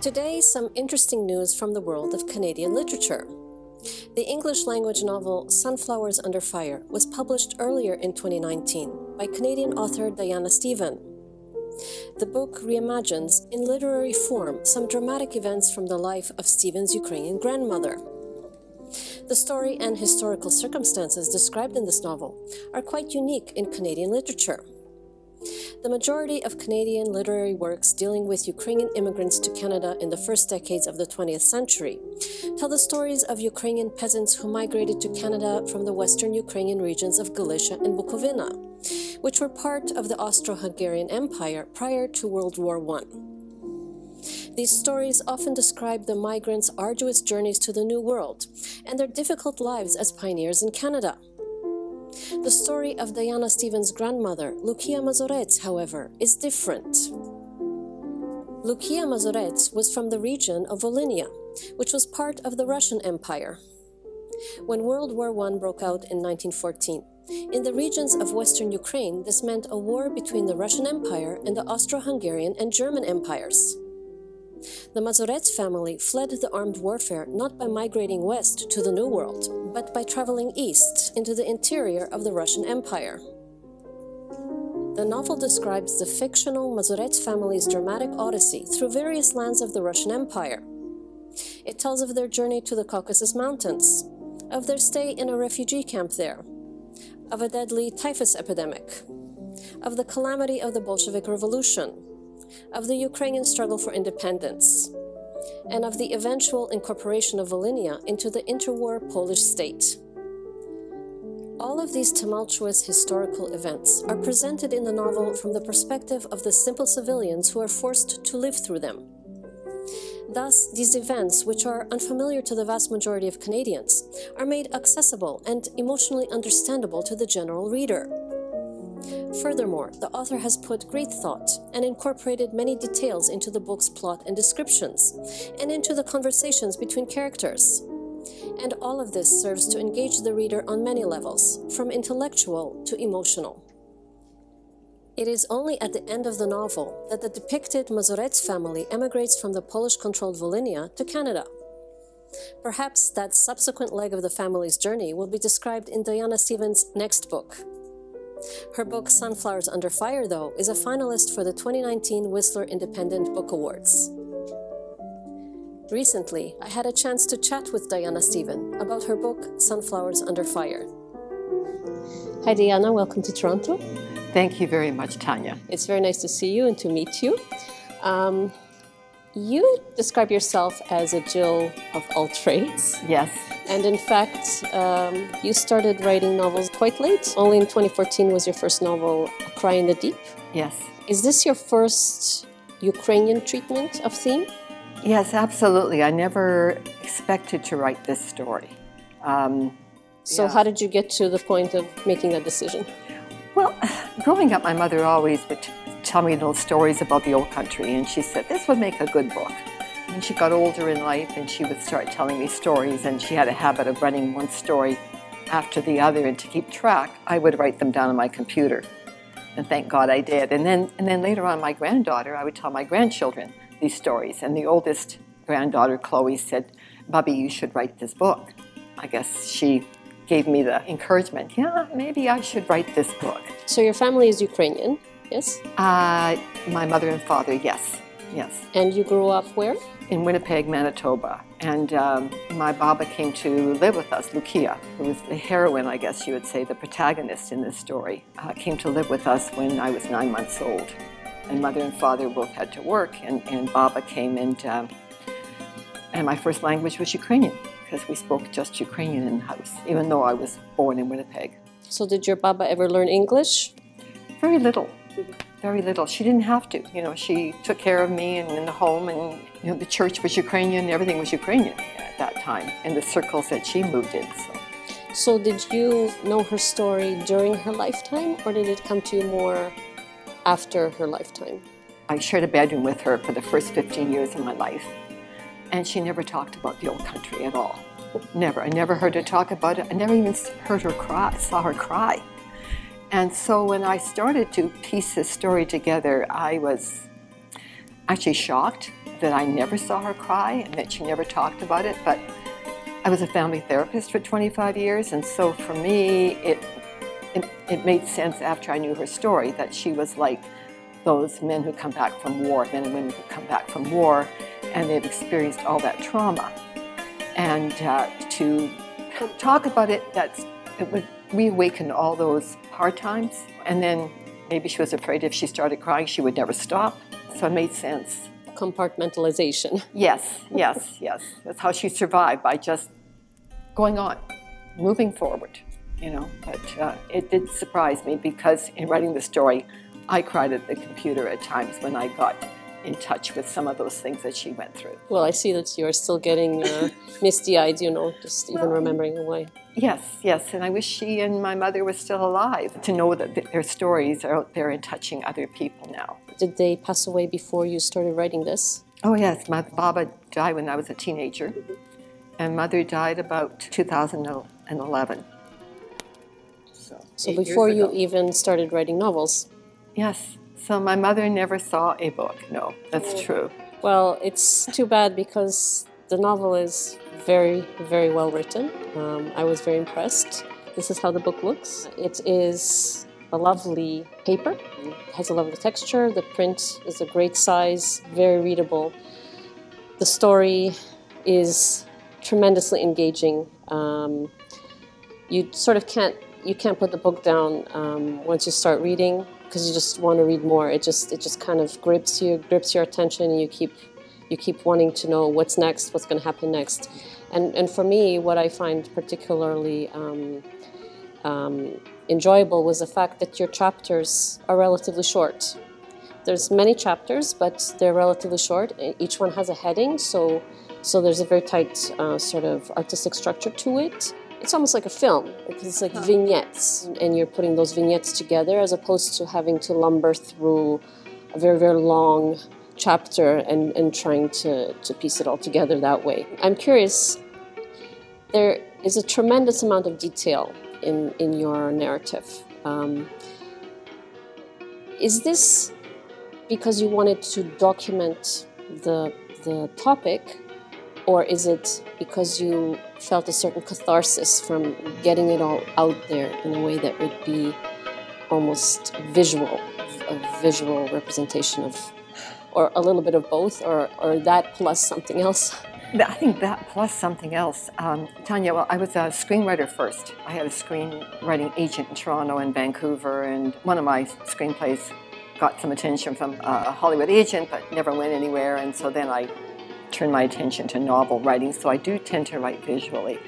Today, some interesting news from the world of Canadian literature. The English-language novel Sunflowers Under Fire was published earlier in 2019 by Canadian author Tania Stevan. The book reimagines, in literary form, some dramatic events from the life of Stevan's Ukrainian grandmother. The story and historical circumstances described in this novel are quite unique in Canadian literature. The majority of Canadian literary works dealing with Ukrainian immigrants to Canada in the first decades of the 20th century tell the stories of Ukrainian peasants who migrated to Canada from the western Ukrainian regions of Galicia and Bukovina, which were part of the Austro-Hungarian Empire prior to World War I. These stories often describe the migrants' arduous journeys to the New World and their difficult lives as pioneers in Canada. The story of Tania Stevan's grandmother, Lucia Mazurets, however, is different. Lucia Mazurets was from the region of Volhynia, which was part of the Russian Empire. When World War I broke out in 1914, in the regions of western Ukraine, this meant a war between the Russian Empire and the Austro-Hungarian and German empires. The Mazurets family fled the armed warfare not by migrating west to the New World, but by traveling east into the interior of the Russian Empire. The novel describes the fictional Mazurets family's dramatic odyssey through various lands of the Russian Empire. It tells of their journey to the Caucasus Mountains, of their stay in a refugee camp there, of a deadly typhus epidemic, of the calamity of the Bolshevik Revolution, of the Ukrainian struggle for independence, and of the eventual incorporation of Volhynia into the interwar Polish state. All of these tumultuous historical events are presented in the novel from the perspective of the simple civilians who are forced to live through them. Thus, these events, which are unfamiliar to the vast majority of Canadians, are made accessible and emotionally understandable to the general reader. Furthermore, the author has put great thought and incorporated many details into the book's plot and descriptions, and into the conversations between characters. And all of this serves to engage the reader on many levels, from intellectual to emotional. It is only at the end of the novel that the depicted Mazurets family emigrates from the Polish-controlled Volhynia to Canada. Perhaps that subsequent leg of the family's journey will be described in Tania Stevan's next book. Her book Sunflowers Under Fire, though, is a finalist for the 2019 Whistler Independent Book Awards. Recently, I had a chance to chat with Tania Stevan about her book Sunflowers Under Fire. Hi Tania, welcome to Toronto. Thank you very much, Tania. It's very nice to see you and to meet you. You describe yourself as a Jill of all trades. Yes. And in fact, you started writing novels quite late. Only in 2014 was your first novel, A Cry in the Deep. Yes. Is this your first Ukrainian treatment of theme? Yes, absolutely. I never expected to write this story. So how did you get to the point of making that decision? Well, growing up, my mother always would tell me little stories about the old country, and she said, this would make a good book. When she got older in life, and she would start telling me stories, and she had a habit of running one story after the other, and to keep track, I would write them down on my computer. And thank God I did. And then later on, my granddaughter, I would tell my grandchildren these stories. And the oldest granddaughter, Chloe, said, Bubby, you should write this book. I guess she gave me the encouragement, yeah, maybe I should write this book. So your family is Ukrainian, yes? My mother and father, yes. Yes. And you grew up where? In Winnipeg, Manitoba. And my Baba came to live with us, Lucia, who was the heroine, I guess you would say, the protagonist in this story, came to live with us when I was 9 months old. And mother and father both had to work, and Baba came, and my first language was Ukrainian, because we spoke just Ukrainian in the house, even though I was born in Winnipeg. So did your Baba ever learn English? Very little. Very little. She didn't have to. You know, she took care of me and in the home, and you know, the church was Ukrainian, everything was Ukrainian at that time, in the circles that she moved in. So did you know her story during her lifetime, or did it come to you more after her lifetime? I shared a bedroom with her for the first 15 years of my life, and she never talked about the old country at all. Never. I never heard her talk about it. I never even heard her cry, saw her cry. And so when I started to piece this story together, I was actually shocked, that I never saw her cry and that she never talked about it, but I was a family therapist for 25 years, and so for me, it made sense after I knew her story that she was like those men who come back from war, men and women who come back from war, and they've experienced all that trauma. And to talk about it, it would reawaken all those hard times. And then maybe she was afraid if she started crying, she would never stop. So it made sense. Compartmentalization. Yes, yes, yes. That's how she survived, by just going on, moving forward, you know. But it did surprise me, because in writing the story, I cried at the computer at times when I got in touch with some of those things that she went through. Well, I see that you're still getting misty-eyed, you know, just even remembering why. Yes, yes, and I wish she and my mother were still alive, to know that their stories are out there and touching other people now. Did they pass away before you started writing this? Oh yes, my Baba died when I was a teenager, and Mother died about 2011. So before you even started writing novels? Yes. So my mother never saw a book. No, that's true. Well, it's too bad, because the novel is very, very well written. I was very impressed. This is how the book looks. It is a lovely paper. It has a lovely texture. The print is a great size, very readable. The story is tremendously engaging. You sort of can't put the book down once you start reading, because you just want to read more. It just kind of grips your attention, and you keep wanting to know what's next, what's going to happen next. And for me, what I find particularly enjoyable was the fact that your chapters are relatively short. There's many chapters, but they're relatively short. Each one has a heading, so there's a very tight sort of artistic structure to it. It's almost like a film, because it's like vignettes, and you're putting those vignettes together, as opposed to having to lumber through a very, very long chapter and trying to piece it all together that way. I'm curious, there is a tremendous amount of detail in your narrative. Is this because you wanted to document the topic, or is it because you felt a certain catharsis from getting it all out there in a way that would be almost a visual representation of, or a little bit of both, or that plus something else? I think that plus something else. Tanya, well, I was a screenwriter first. I had a screenwriting agent in Toronto and Vancouver, and one of my screenplays got some attention from a Hollywood agent, but never went anywhere, and so then I turned my attention to novel writing, so I do tend to write visually.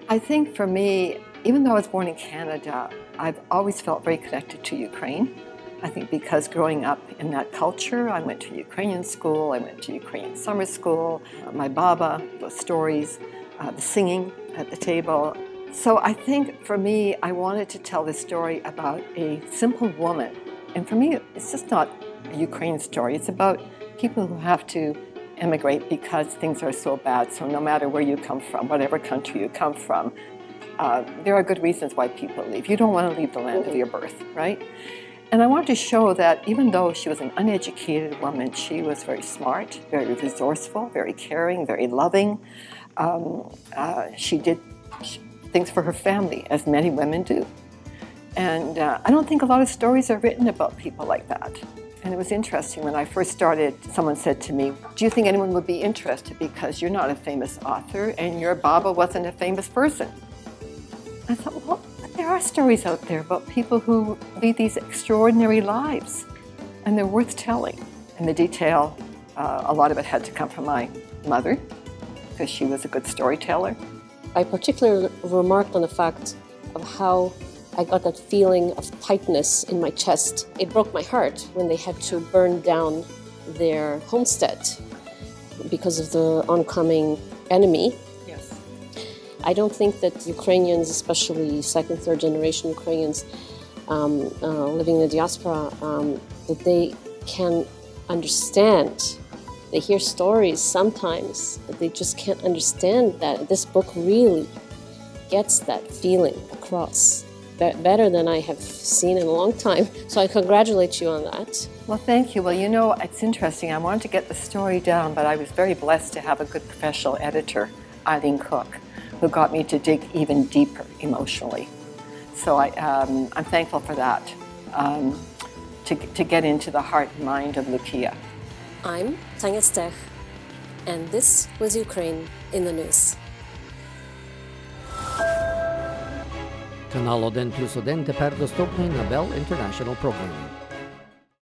I think for me, even though I was born in Canada, I've always felt very connected to Ukraine. I think because growing up in that culture, I went to Ukrainian school, I went to Ukrainian summer school, my Baba, those stories, the singing at the table. So I think for me, I wanted to tell this story about a simple woman. And for me, it's just not a Ukraine story. It's about people who have to emigrate because things are so bad. So no matter where you come from, whatever country you come from, there are good reasons why people leave. You don't want to leave the land of your birth, right? And I wanted to show that even though she was an uneducated woman, she was very smart, very resourceful, very caring, very loving. She did things for her family, as many women do. And I don't think a lot of stories are written about people like that. And it was interesting, when I first started, someone said to me, do you think anyone would be interested because you're not a famous author and your Baba wasn't a famous person? I thought, well, there are stories out there about people who lead these extraordinary lives, and they're worth telling. And the detail, a lot of it had to come from my mother, because she was a good storyteller. I particularly remarked on the fact of how I got that feeling of tightness in my chest. It broke my heart when they had to burn down their homestead because of the oncoming enemy. Yes. I don't think that Ukrainians, especially second, third generation Ukrainians living in the diaspora, that they can understand. They hear stories sometimes, but they just can't understand that. This book really gets that feeling across. better than I have seen in a long time. So I congratulate you on that. Well, thank you. Well, you know, it's interesting. I wanted to get the story down, but I was very blessed to have a good professional editor, Eileen Cook, who got me to dig even deeper emotionally. So I'm thankful for that, to get into the heart and mind of Lucia. I'm Tania Stech, and this was Ukraine in the news. Канал 1+1 тепер доступний на Bell International Programming.